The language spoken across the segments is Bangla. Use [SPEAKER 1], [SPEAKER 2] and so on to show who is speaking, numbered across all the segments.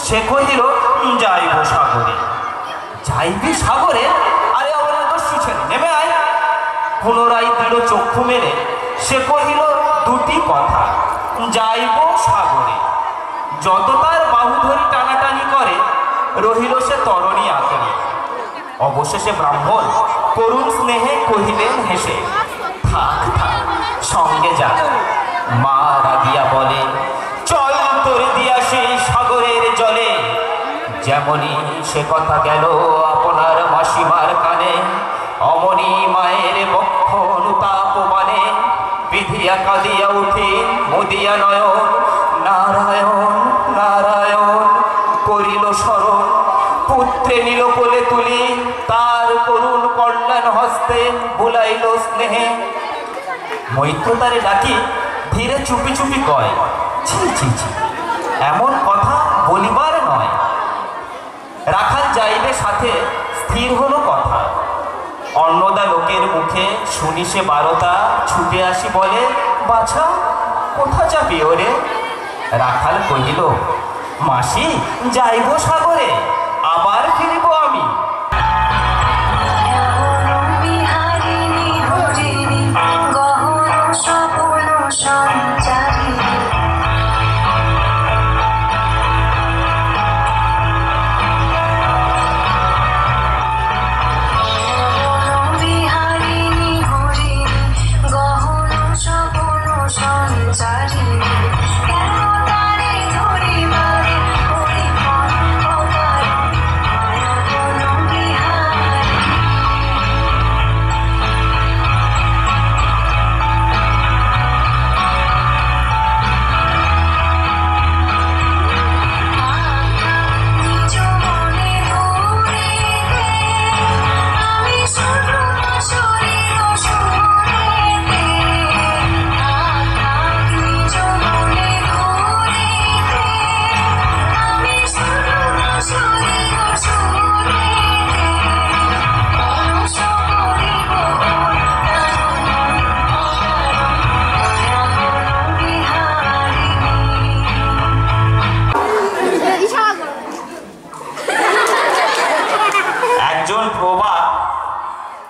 [SPEAKER 1] সে কহিল যাইব সাগরে। যাইবি সাগরে? আরে অবলদস্যু ছেলে, নেমে আয়। পুনরায় দৃঢ় চক্ষু মেলে সে কহিল দুটি কথা, যাইব সাগরে। যত তার বাহু ধরি টানাটানি করে রহিল সে তরণী আঁকড়ে। অবশেষে ব্রাহ্মণ করুণ স্নেহে কহিলেন হেসে, থাক থাক, সঙ্গে যা। মা রাগিয়া বলে, চল তোর দিয়া সেই সাগরের জলে। যেমনি সে কথা গেল আপনার মাসিমার কানে, অমনি মায়ের বক্ষ অনুতাপ মানে বিধিয়া কাঁদিয়া উঠি মুদিয়া নয়ন। নারায়ণ নারায়ণ করিল স্মরণ, পুত্রে নিল কোলে তুলি, তার করুণ কল্যাণ হস্তে বুলাইল স্নেহে। মৈত্র তারে ডাকি ধীরে চুপি চুপি কয়, ছি ছি ছি, এমন কথা বলিবার নয়। রাখাল যাইবে সাথে, স্থির হলো কথা। অন্নদা লোকের মুখে শুনি সে বারতা, ছুটে আসি বলে, বাছা কোথা যাবি ওরে? রাখাল কহিল, মাসি যাইব সাগরে, আবার ফিরিব আমি।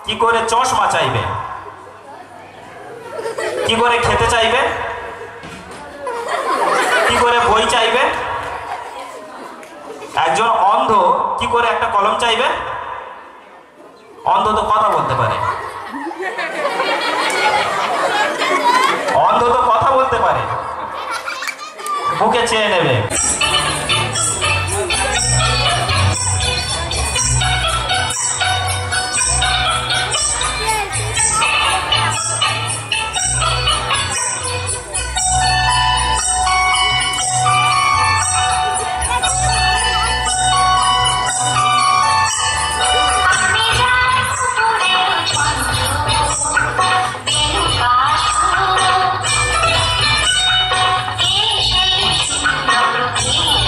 [SPEAKER 1] কি করে চশমা চাইবে, কি করে খেতে চাইবে, কি করে বই চাইবে? একজন অন্ধ কি করে একটা কলম চাইবে? অন্ধ তো কথা বলতে পারে, অন্ধ তো কথা বলতে পারে, বুকে চেয়ে নেবে।
[SPEAKER 2] Yeah.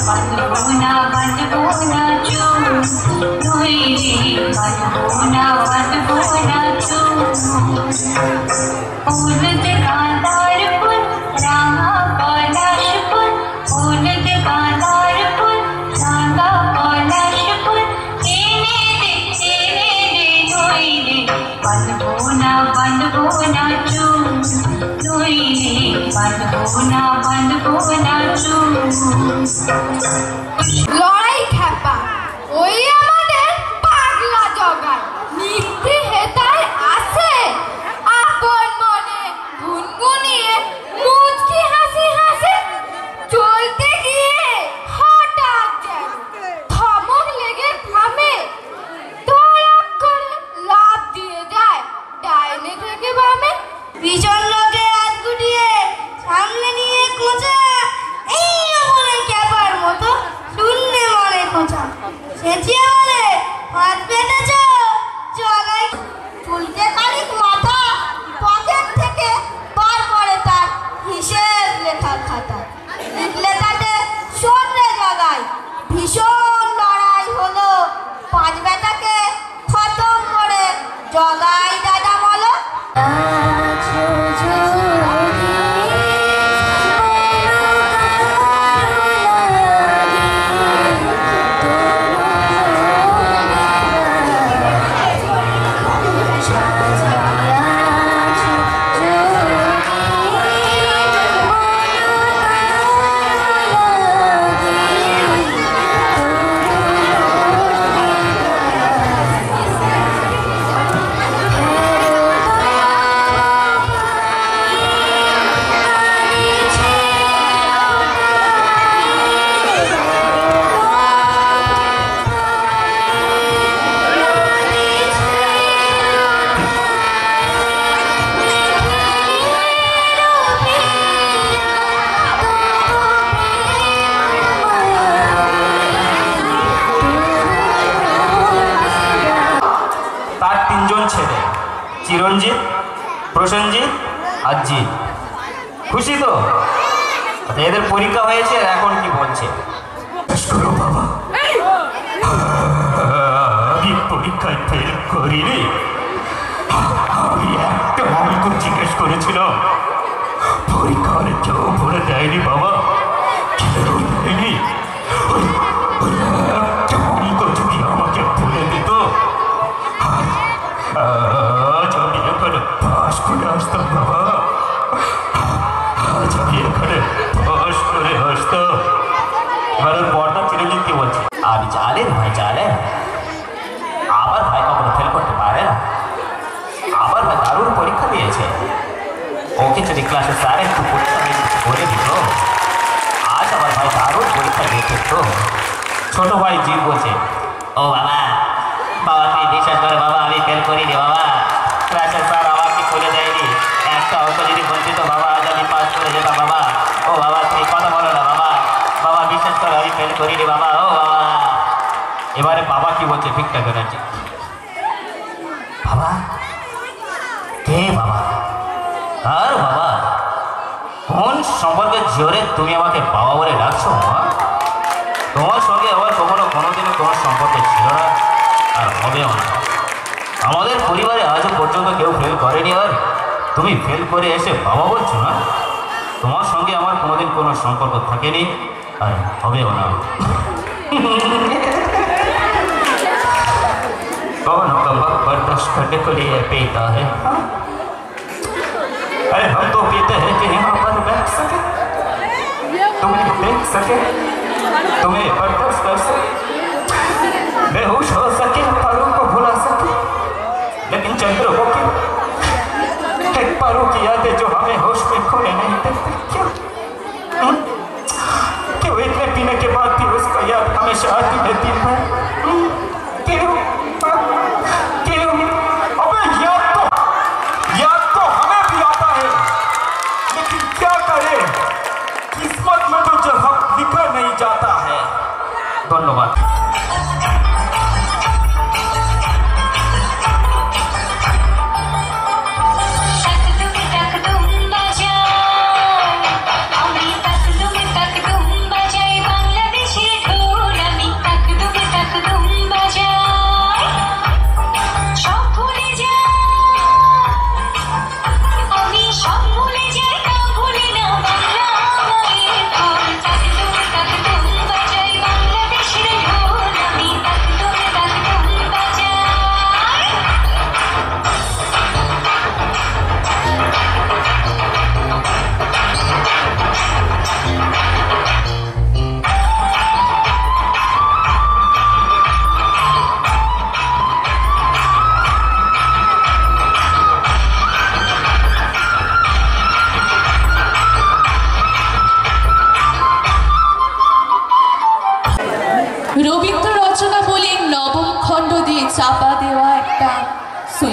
[SPEAKER 2] বাঁধবো না চুল নইলে বাঁধবো না চুল হলুদ গাঁদার ফুল রাঙা পলাশ ফুল হলুদ গাঁদার ফুল রাঙা পলাশ ফুল এনে দে নইলে বাঁধবো না চুল নইলে বাঁধবো না চুল।
[SPEAKER 3] লড়াই খ্যাপা ওই আমাদের পাগলা জগায় নিত্যি হেতায় আসে আপন মনে গুনগুনিয়ে মুচকি হাসি হাসে চলতে গিয়ে হঠাৎ যেন ধমক লেগে থামে ধড়াক করে লাফ দিয়ে যায় ডাইনে থেকে বামে ভীষণ লোকে হাত গুটিয়ে সামনে নিয়ে কোঁচা এই বলে ক্যাপার মতো শূন্যে মনে খোঁচা চেঁচিয়ে বলে হাত পেটেছ জগাই চুলকে খানিক মাথা পকেট থেকে বার করে তার হিসেব লেখার খাতা লিখলে তাতে শোনে জগাই ভীষণ লড়াই হলো 5 বেটাকে খতম করে জগাই দাদা বলো
[SPEAKER 1] ছেলে চিরঞ্জিত প্রসেনজিৎ আর জিৎ খুশি তো এদের পরীক্ষা হয়েছে এখন কি বলছে বাবা আমি পরীক্ষায় ফেল করিনি আমি একটা অঙ্ক জিজ্ঞেস করেছিলাম পরীক্ষা হলে কেউ বলে দেয়নি বাবা কেউ দেয়নি একটা অঙ্ক যদি আমাকে বলে দিত আজ আমি এখানে পাশ করে আসতাম বাবা আজ আমি এখানে পাশ করে আসতাম এবার পর্দা চিরঞ্জিত কি বলছে আমি জানেন ভাই জানেন আমার ভাই কখনো ফেল করতে পারে না আমার ভাই দারুণ পরীক্ষা দিয়েছে ওকে যদি ক্লাসে স্যার একটু পরীক্ষা করে দিত আজ আমার ভাই দারুণ পরীক্ষা দিয়েছে তো ছোট ভাই জিৎ বলছে ও বাবা বাবা তুই বিশ্বাস করে বাবা আমি ফেল করিনি বাবা ক্লাসের স্যার আমাকে খুলে দেয়নি একটা অঙ্ক যদি বলছি তো বাবা আজ আমি পাস করে যেতাম বাবা ও বাবা তুমি কথা বলো না বাবা বাবা বিশ্বাস করে আমি ফেল করিনি বাবা ও বাবা এবারে বাবা কি বলছে ভিক্ষা ব্যানার্জি বাবা কে বাবা আর বাবা কোন সম্পর্কে জোরে তুমি আমাকে বাবা বলে ডাকছো মা তোমার সঙ্গে আমার কোনোদিনও তোমার সম্পর্কে ছিল না আর হবেও না আমাদের পরিবারে আজও পর্যন্ত কেউ ফেল করেনি আর তুমি ফেল করে এসে বাবা বলছো না তোমার সঙ্গে আমার কোনোদিন কোনো সম্পর্ক থাকেনি আর হবেও না कौन का वक्त बर्दाश्त करने को लिए पीता है अरे हम तो पीते हैं कि यहाँ पर बैठ सके तुम्हें देख सके तुम्हें बर्दाश्त कर सके बेहोश हो सके पलों को भुला सके लेकिन चंद्र को क्यों एक पलों की यादें जो हमें होश में खोने नहीं देते क्यों क्यों इतने पीने के बाद भी उसका याद हमेशा आती रहती है क्यों क्यों अबे याद तो हमें भी आता है लेकिन क्या करे किस्मत में तो जगह लिखा नहीं जाता है धन्यवाद
[SPEAKER 2] বাংলা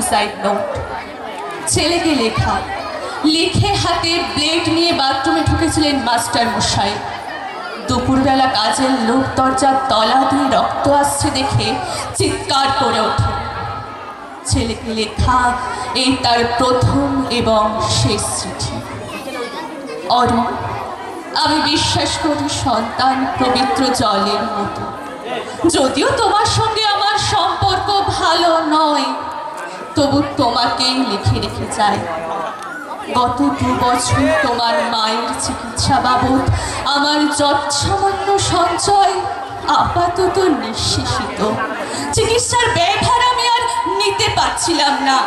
[SPEAKER 4] সুইসাইড নোট। ছেলেকে লেখা, লিখে হাতে ব্লেড নিয়ে বাথরুমে ঢুকেছিলেন মাস্টার মশাই। দুপুরবেলা কাজের লোক দরজার তলা দিয়ে রক্ত আসছে দেখে চিৎকার করে ওঠে। ছেলেকে লেখা এই তার প্রথম এবং শেষ চিঠি। অরুণ, আমি বিশ্বাস করি সন্তান পবিত্র জলের মতো। যদিও তোমার সঙ্গে আমার সম্পর্ক ভালো নয়, তবু তোমাকেই লিখে রেখে যায়। গত 2 বছর তোমার মায়ের চিকিৎসা বাবদ আমার যৎসামান্য সঞ্চয় আপাতত নিঃশেষিত। চিকিৎসার ব্যয়ভার আমি আর নিতে পারছিলাম না।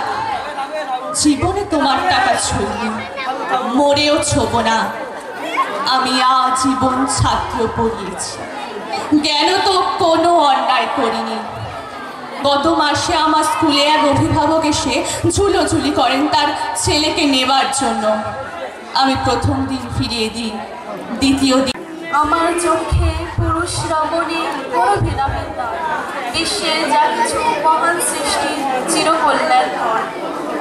[SPEAKER 4] জীবনে তোমার টাকা ছুঁইনি, মরেও ছোব না। আমি আজীবন ছাত্র পড়িয়েছি, জ্ঞান তো কোনো অন্যায় করিনি। গত মাসে আমার স্কুলে এক অভিভাবক এসে ঝুলোঝুলি করেন তার ছেলেকে নেবার জন্য। আমি প্রথম দিন ফিরিয়ে দিই, দ্বিতীয় দিন।
[SPEAKER 5] আমার চোখে পুরুষ রমণী কোনো ভেদাভেদ নয়। বিশ্বের যা কিছু মহান সৃষ্টি চিরকল্যাণ হয়।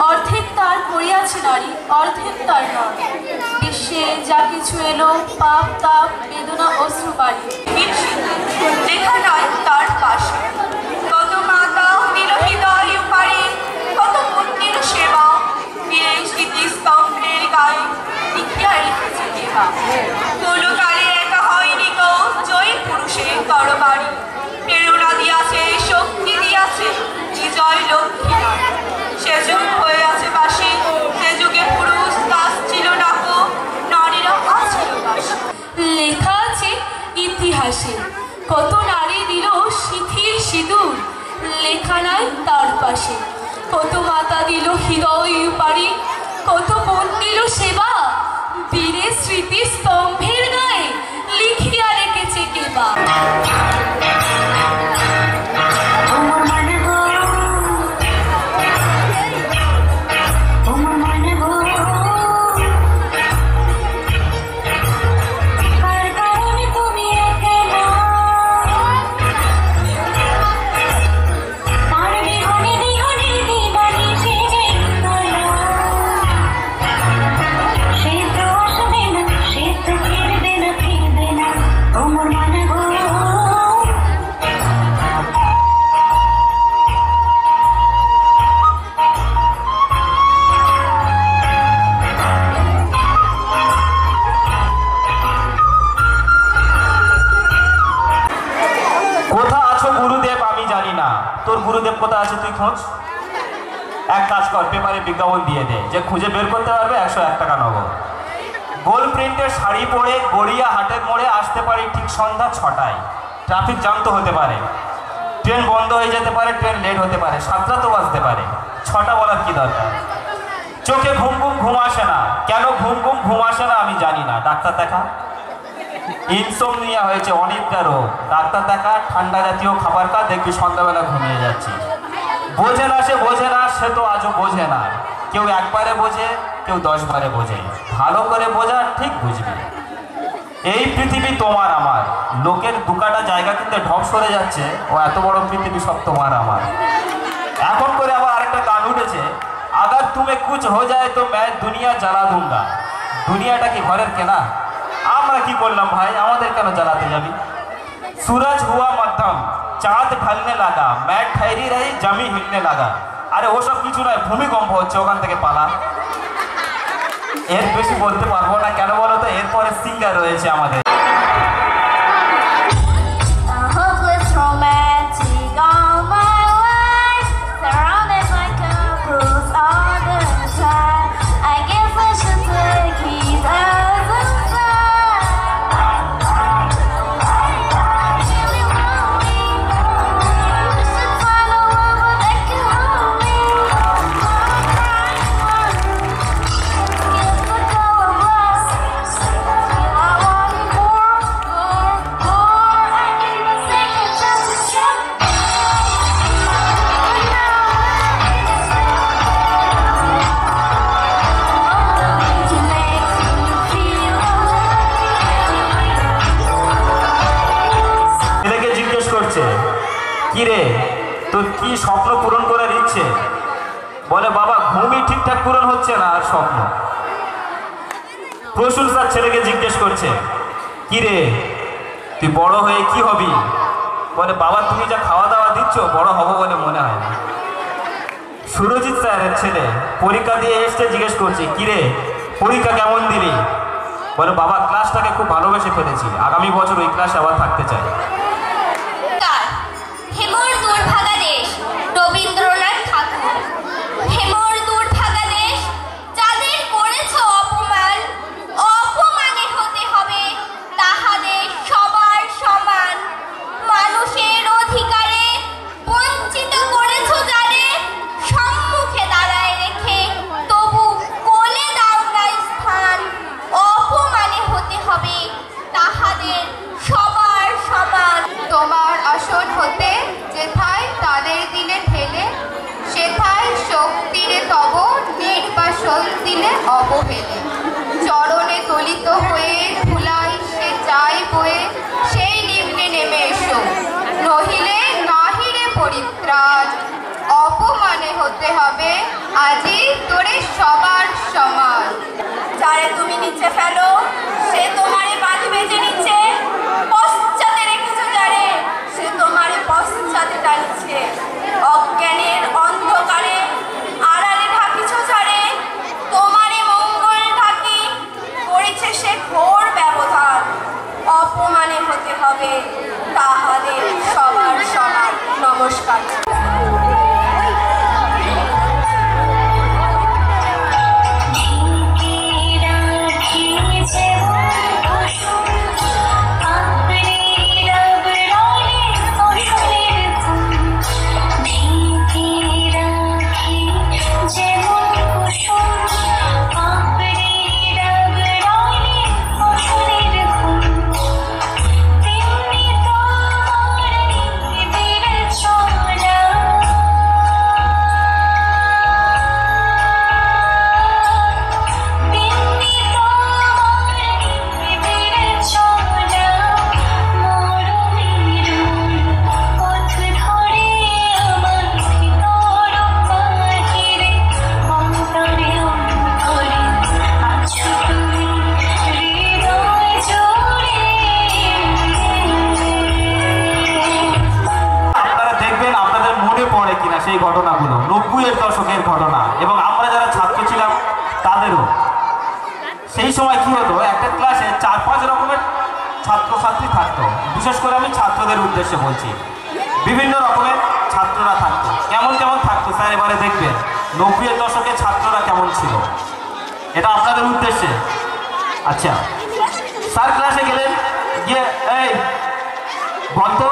[SPEAKER 5] অর্ধেক তার করিয়াছে নারী, অর্ধেক তার নয়। বিশ্বে যা কিছু এলো পাপ তাপ বেদনা অশ্রুবাড়ি, লেখা নয় তার পাশে। কত মাতা নিল হৃদয় পারে, কত পুণ্যের সেবা ফিরে স্মৃতিস্তম্ভের গায়ে লিখিয়া রেখেছে দেবা। কোনো কালে একা হয়নি গো জয়ী পুরুষের তরবারি, প্রেরণা দিয়াছে শক্তি দিয়াছে বিজয় লক্ষ্মী নারী। সে যুগ হয়ে আছে বাসি, সে যুগে পুরুষ দাস ছিল না গো, নারীরা আছিল দাসী। লেখা আছে ইতিহাসে কত নারী দিল শিথিল সিঁদুর, লেখা নাই তার পাশে। কত মাতা দিল হৃদয় পারি, কত বোন দিল সেবা, বীরের স্মৃতি স্তম্ভের গায়ে লিখিয়া রেখেছে কেবা।
[SPEAKER 1] তোর গুরুদেব কোথায় আছে তুই খোঁজ। এক কাজ কর, পেপারে বিজ্ঞাপন দিয়ে দে, যে খুঁজে বের করতে পারবে 101 টাকা নগদ। গোল প্রিন্টের শাড়ি পরে গড়িয়া হাটের মোড়ে আসতে পারি ঠিক সন্ধ্যা 6টায়। ট্রাফিক জ্যাম তো হতে পারে, ট্রেন বন্ধ হয়ে যেতে পারে, ট্রেন লেট হতে পারে, 7টা তো বাজতে পারে, 6টা বলার কি দরকার। চোখে ঘুম ঘুম আসে না, কেন ঘুম আসে না আমি জানি না। ডাক্তার দেখা। ইনসোমনিয়া হয়েছে, অনেকটা রোগ, ডাক্তার দেখা। ঠান্ডা জাতীয় খাবার খা, দেখবি সন্ধ্যাবেলা ঘুমিয়ে যাচ্ছি। বোঝে না, সে তো আজও বোঝে না। কেউ একবারে বোঝে, কেউ 10 বারে বোঝে। ভালো করে বোঝা, ঠিক বুঝবি। এই পৃথিবী তোমার আমার, লোকের 2 কাটা জায়গা কিন্তু ঢপ সরে যাচ্ছে, ও এত বড় পৃথিবী সব তোমার আমার। এখন করে আবার আরেকটা গান উঠেছে, আগার তুমি কুছ হো যায় তো मैं দুনিয়া জ্বালা दूंगा। দুনিয়াটা কি ঘরের কেনা? আমরা কি করলাম ভাই, আমাদের কেন জ্বালাতে যাবি? सूरज हुआ मध्यम, চাঁদ ঢালনে লাগা, मैं ठहरी रही जमी हिलने लगा। আরে ওসব কিছু নয়, ভূমিকম্প হচ্ছে, ওখান থেকে পালা। এর বেশি বলতে পারবো না, কেন বলো তো, এরপরে সিঙ্গার রয়েছে আমাদের। কি রে, তোর কি স্বপ্ন পূরণ করার ইচ্ছে? বলে বাবা ঘুমই ঠিকঠাক পূরণ হচ্ছে না আর স্বপ্ন। প্রসূন স্যার ছেলেকে জিজ্ঞেস করছে, কি রে তুই বড় হয়ে কি হবি? বলে বাবা তুমি যা খাওয়া দাওয়া দিচ্ছ বড় হব বলে মনে হয় না। সুরজিৎ স্যারের ছেলে পরীক্ষা দিয়ে এসছে, জিজ্ঞেস করছে, কি রে পরীক্ষা কেমন দিলি? বলে বাবা ক্লাসটাকে খুব ভালোবেসে ফেলেছি, আগামী বছর ওই ক্লাসে আবার থাকতে চাই।
[SPEAKER 2] হেমর দুর্ভাগা দেশ, রবীন্দ্রনাথ ঠাকুর। হেমর দুর্ভাগা দেশ, যাদের করেছ অপমান, অপমানে হতে হবে তাহাদের সবার সমান। মানুষের অধিকারে বঞ্চিত করেছ যারে, সম্মুখে দাঁড়ায় রেখে তবু কোলে দাও না স্থান। অপমানে হতে হবে তাহাদের সবার সমান।
[SPEAKER 3] তোমার আসন হতে যেথায় তাদের দিলে ঠেলে, সেথায় শক্তিরে তব নির্বাসন দিলে অবহেলে। চরণে দলিত হয়ে ধুলাই সে চাই বয়ে, সেই নিম্নে নেমে এসো, নহিলে নাহিরে পরিত্রাণ। অপমানে হতে হবে আজি তোরে সবার সমান।
[SPEAKER 5] যারে তুমি নিচে ফেলো সে তোমারে বাঁধি বেঁধে নিচ্ছে, পশ্চাতে রেখেছো যারে সে তোমারে পশ্চাতে টানছে। অজ্ঞানের অন্ধকারে আড়ালে ঢাকিছো যারে, তোমারে মঙ্গল ঢাকি করেছে সে ঘোর ব্যবধান। অপমানে হতে হবে তাহাদের সবার সমান। নমস্কার।
[SPEAKER 1] সেই ঘটনাগুলো 90-এর দশকের ঘটনা, এবং আমরা যারা ছাত্র ছিলাম তাদেরও। সেই সময় কি হতো, একটা ক্লাসে 4-5 রকমের ছাত্রছাত্রী থাকতো। বিশেষ করে আমি ছাত্রদের উদ্দেশ্যে বলছি, বিভিন্ন রকমের ছাত্ররা থাকতো। কেমন কেমন থাকতো স্যার এবারে দেখবেন 90-এর দশকে ছাত্ররা কেমন ছিল, এটা আপনাদের উদ্দেশ্যে। আচ্ছা, স্যার ক্লাসে গেলেন, গিয়ে এই বলতো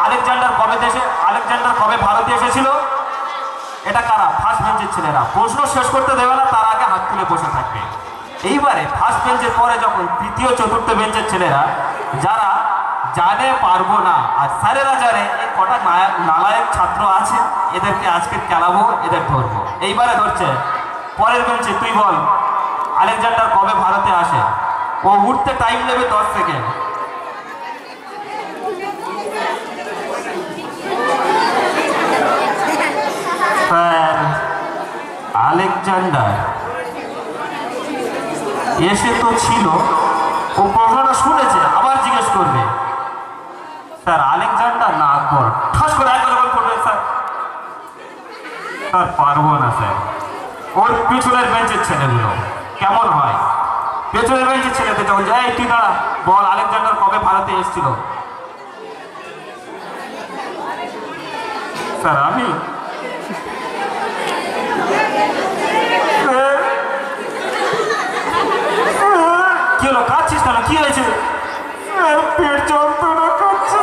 [SPEAKER 1] আলেকজান্ডার কবে ভারতে এসেছিল? এটা কারা? ফার্স্ট বেঞ্চের ছেলেরা। প্রশ্ন শেষ করতে দেবে না, তার আগে হাত তুলে বসে থাকবে। এইবারে ফার্স্ট বেঞ্চের পরে যখন তৃতীয় চতুর্থ বেঞ্চের ছেলেরা, যারা জানে পারবো না আর স্যারেরা জানে এই কটা নালায়ক ছাত্র আছে, এদেরকে আজকে খেলাবো, এদের ধরবো। এইবারে ধরছে পরের বেঞ্চে, তুই বল আলেকজান্ডার কবে ভারতে আসে? ও উঠতে টাইম নেবে 10 সেকেন্ড। স্যার আলেকজান্ডার এসে তো ছিল, ও প্রশ্নটা শুনেছে, আবার জিজ্ঞেস করবে। স্যার আলেকজান্ডার না আকবর? ঠাস করে একবার করবে। স্যার পারবো না স্যার। ওর পিছনের বেঞ্চের ছেলেগুলো কেমন হয়, পেছনের বেঞ্চের ছেলেদের যখন যায়, তুই দাঁড়া, বল আলেকজান্ডার কবে ভারতে এসেছিল? স্যার আমি কি হলো, কাঁদছিস কেন? কি হয়েছে? পেট যন্ত্রণা করছে।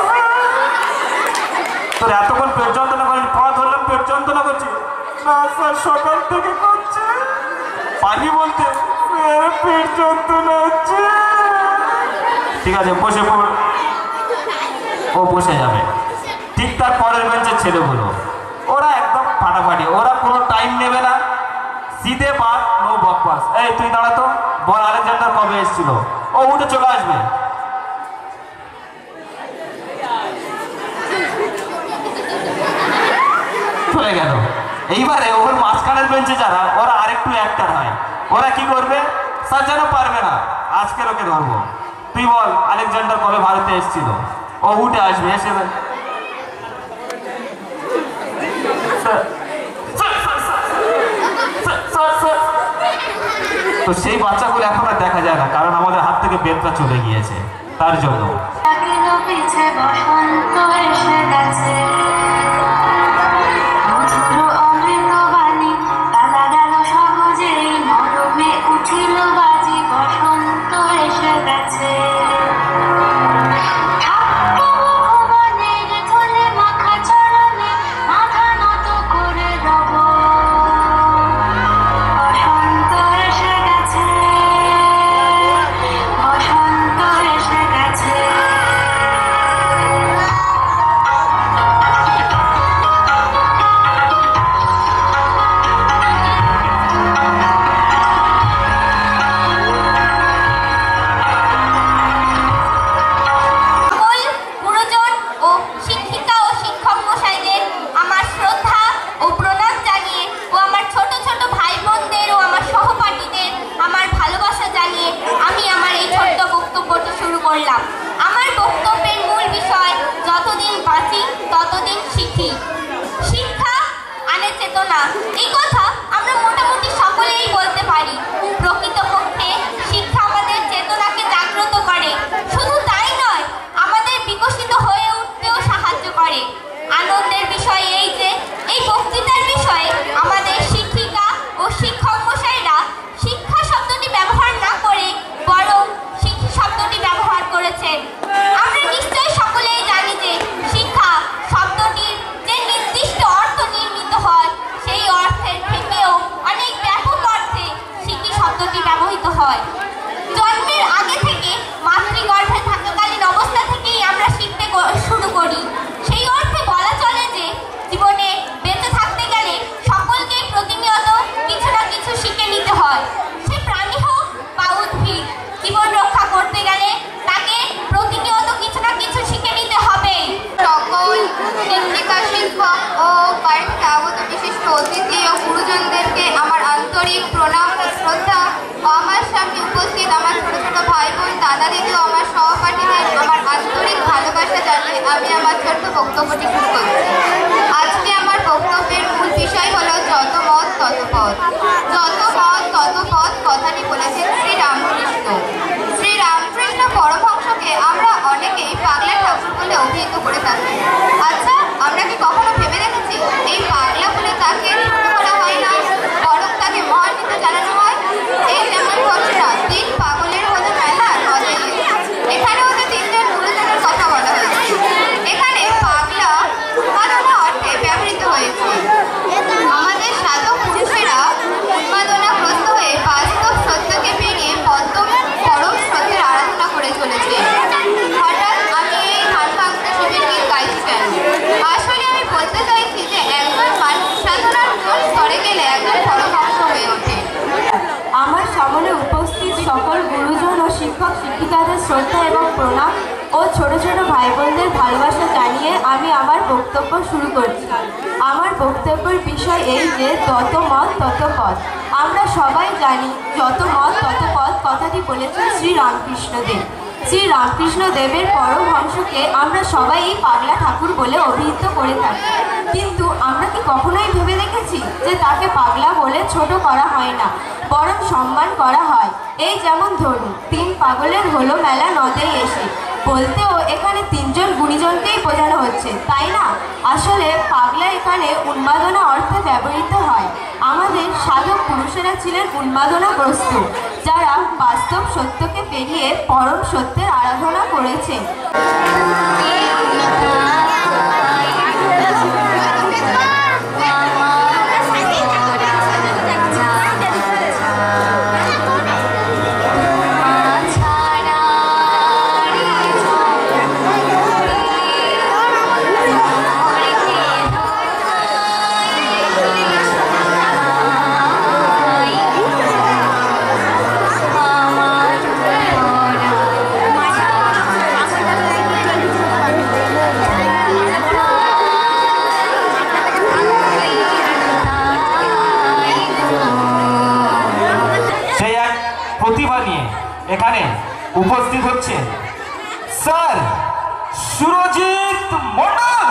[SPEAKER 1] তোর এতক্ষণ পেট যন্ত্রণা করেনি, পা ধরলাম পেট যন্ত্রণা করছে। না স্যার সকাল থেকে করছে। পানি বলতে পেট যন্ত্রণা হচ্ছে। ঠিক আছে বসে পড়। ও বসে যাবে। ঠিক তার পরের বেঞ্চের ছেলেগুলো, ওরা একদম ফাটাফাটি, ওরা কোনো টাইম নেবে না, সিধে বাদ, নো বকবাস। এই তুই দাঁড়াতো, বল আলেকজান্ডার কবে এসেছিল? ও উঠে চলে আসবে। চলে গেল। এইবারে ওর মাঝখানের বেঞ্চে যারা ওরা আরেকটু অ্যাক্টার হয়, ওরা কি করবে? সাজানো পারবে না, আজকে ওকে ধরবো। তুই বল, আলেকজান্ডার কবে ভারতে এসেছিল? ও উঠে আসবে, এসে তো সেই বাচ্চাগুলো এখন আর দেখা যায় না, কারণ আমাদের হাত থেকে বেদটা চলে গিয়েছে, তার জন্য।
[SPEAKER 2] আমার বক্তব্যের মূল বিষয়, যতদিন বাঁচি ততদিন শিখি। শিক্ষা আনে চেতনা, এই কথা আমরা মোটামুটি সকলেই বলতে পারি। প্রকৃতপক্ষে শিক্ষা আমাদের চেতনাকে জাগ্রত করে, শুধু তাই নয়, আমাদের বিকশিত হয়ে উঠতেও সাহায্য করে। আনন্দের বিষয় এই যে এই বক্তৃতার বিষয়ে আমাদের শিক্ষিকা ও শিক্ষক মশাইরা শিক্ষা শব্দটি ব্যবহার না করে বরং শিক্ষা শব্দটি ব্যবহার করেছেন। আমরা নিশ্চয়ই সকলেই জানি যে শিক্ষা শব্দটির যে নির্দিষ্ট অর্থ নির্মিত হয়, সেই অর্থের থেকেও অনেক ব্যাপক অর্থে শিক্ষা শব্দটি ব্যবহৃত হয়। জন্মের আগে থেকে মাতৃগর্ভে থাকাকালীন অবস্থা থেকেই আমরা শিখতে শুরু করি। সেই অর্থে বলা চলে যে জীবনে বেঁচে থাকতে গেলে সকলকেই প্রতিনিয়ত কিছু না কিছু শিখে নিতে হয়। সে প্রাণী হোক বা উদ্ভিদ, জীবন রক্ষা করতে গেলে তাকে প্রতিনিয়ত কিছু না কিছু শিখে নিতে হবে।
[SPEAKER 3] সকল শিক্ষিকা, শিক্ষক ও বাড়িতে আগত বিশিষ্ট অতিথি ও গুরুজনদেরকে আমার আন্তরিক প্রণাম ও শ্রদ্ধা ও আমার সামনে উপস্থিত আমার ছোট ছোট ভাই বোন, দাদা দিদি ও আমার সহপাঠীদের আমার আন্তরিক ভালোবাসা জানিয়ে আমি আমার ছোট্ট বক্তব্যটি শুরু করছি। আজকে আমার বক্তব্যের মূল বিষয় হলো যত মত তত পথ। যত মত তত পথ কথাটি বলেছেন শ্রী রামকৃষ্ণ। শ্রী রামকৃষ্ণ পরমহংসকে আমরা অনেকেই পাগলা ঠাকুর বলে অভিহিত করে থাকি। আচ্ছা, আমরা কি কখনো ভেবে দেখেছি এই পাগলা বলে তাকে ছোট করা হয় না, বরং তাকে মহান্বিত জানানো হয়? এই যেমন ঘটনা, তিন পাগলের হলো মেলা নদে। এখানে ওদের তিনজন গুরুজনের কথা বলা হয়েছে। এখানে পাগলা উন্মাদনা অর্থে ব্যবহৃত হয়েছে। আমাদের সাধক পুরুষেরা উন্মাদনাগ্রস্ত হয়ে বাস্তব সত্যকে পেরিয়ে পরম সত্যের আরাধনা করে চলেছে। হঠাৎ আমি এই ধান ভাঙতে শিবের গীত গাইছি কেন? আসলে আমি বলতে চাইছি যে একজন মানুষ সাধনার কোন স্তরে গেলে একজন পরমহংস হয়ে ওঠে।
[SPEAKER 5] আমার সামনে উপস্থিত সকল গুরুজন ও শিক্ষক শিক্ষিকাদের শ্রদ্ধা এবং প্রণাম ও ছোট ছোট ভাই বোনদের ভালোবাসা জানিয়ে আমি আমার বক্তব্য শুরু করছি। আমার বক্তব্যের বিষয় এই যে যত মত তত পথ। আমরা সবাই জানি যত মত তত পথ কথাটি বলেছেন শ্রী রামকৃষ্ণদেব। শ্রী রামকৃষ্ণদেবের পরমহংসকে আমরা সবাই এই পাগলা ঠাকুর বলে অভিহিত করে থাকি, কিন্তু আমরা কি কখনোই ভেবে দেখেছি যে তাকে পাগলা বলে ছোট করা হয় না, বরং সম্মান করা হয়? এই যেমন ধরুন, তিন পাগলের হলো মেলা নদে এসে, বলতেও এখানে তিনজন গুণীজনকেই বোঝানো হচ্ছে, তাই না? আসলে পাগলা এখানে উন্মাদনা অর্থে ব্যবহৃত হয়। আমাদের সাধক পুরুষেরা ছিলেন উন্মাদনাগ্রস্ত, যারা বাস্তব সত্যকে পেরিয়ে পরম সত্যের আরাধনা করেছেন।
[SPEAKER 2] আমার
[SPEAKER 1] সুরজিৎ মন্ডল।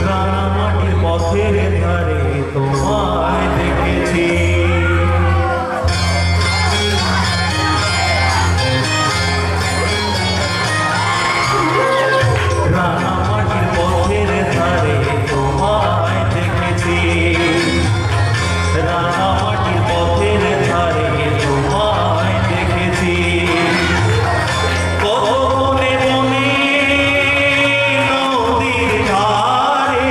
[SPEAKER 6] রাঙামাটির পথের ধারে তোমায় দেখেছি, রাঙামাটির পথের ধারে তোমায় দেখেছি, রাঙামাটির পথের ধারে তোমায় দেখেছি। কত মনে মনে নদীর ধারে,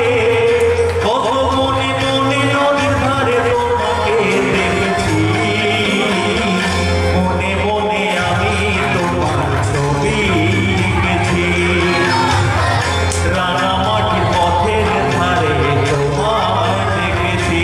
[SPEAKER 6] কত মনে মনে নদীর ধারে তোমাকে দেখেছি, মনে মনে আমি তোমার ছবি লিখেছি। রাঙামাটির পথের ধারে তোমায় দেখেছি।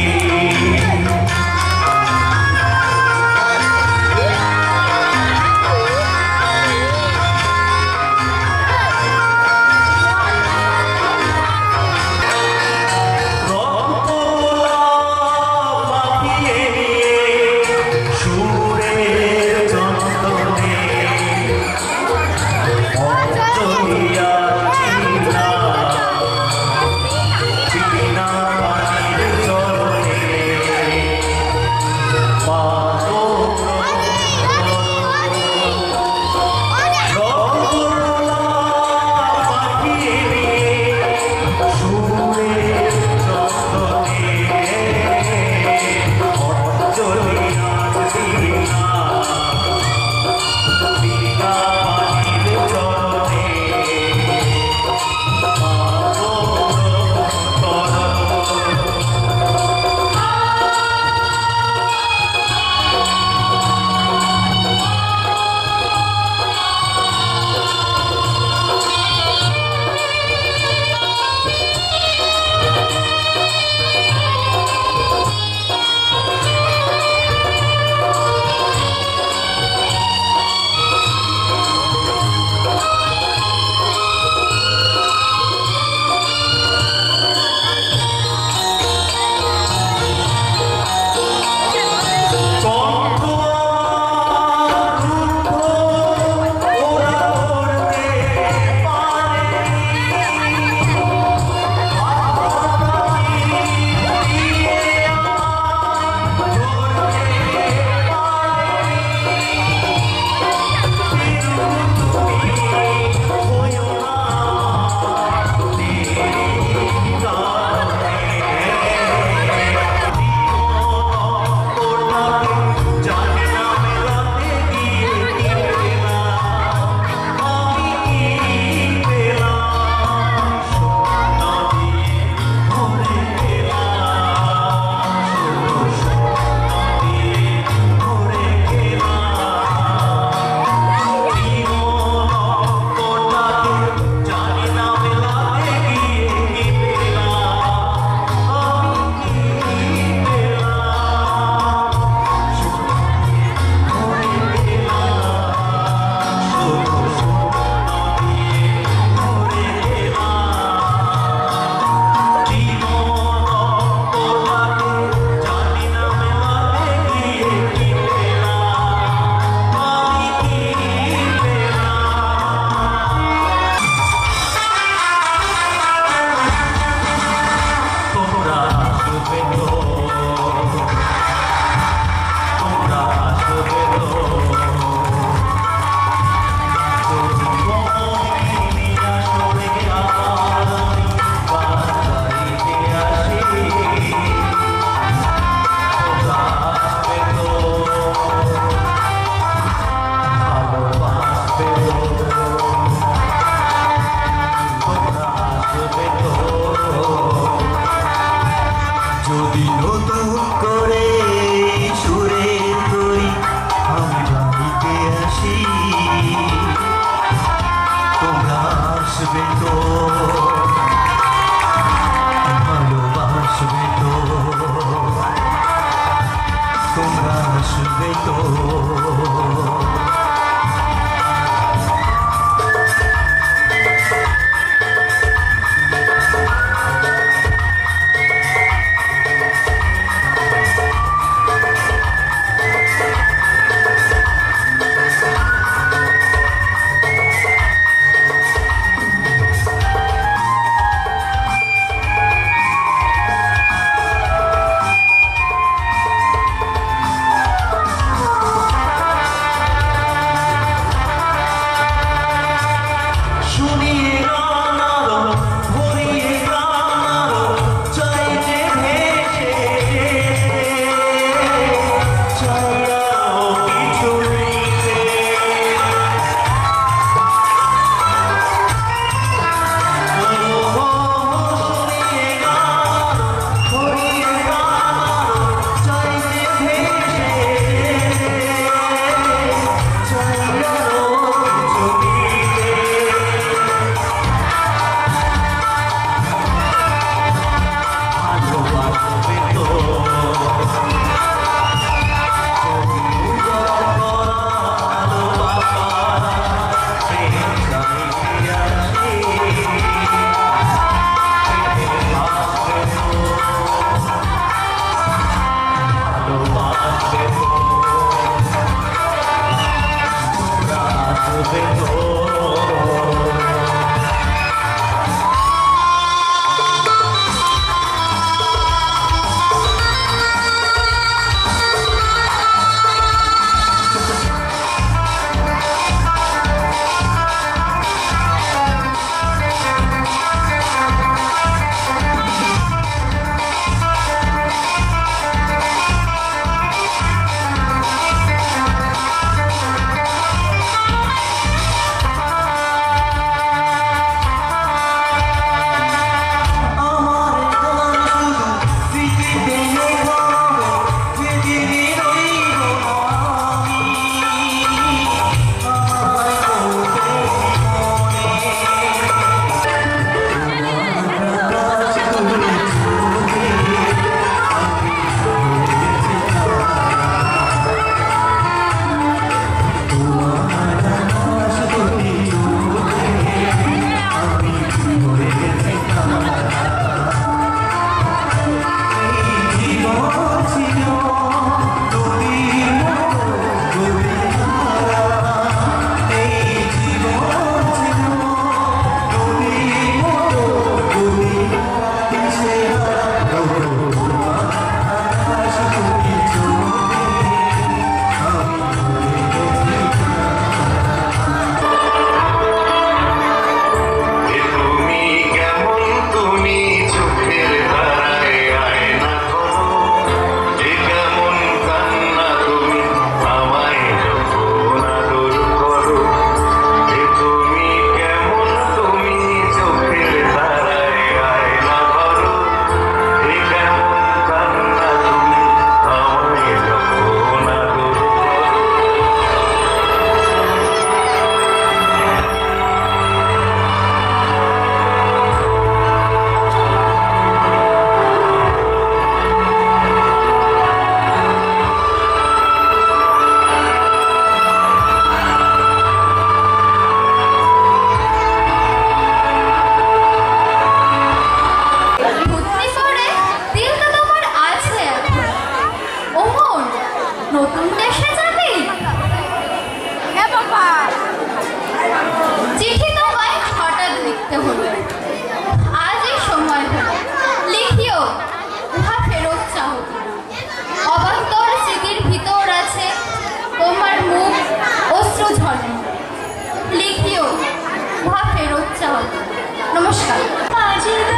[SPEAKER 5] নমস্কার।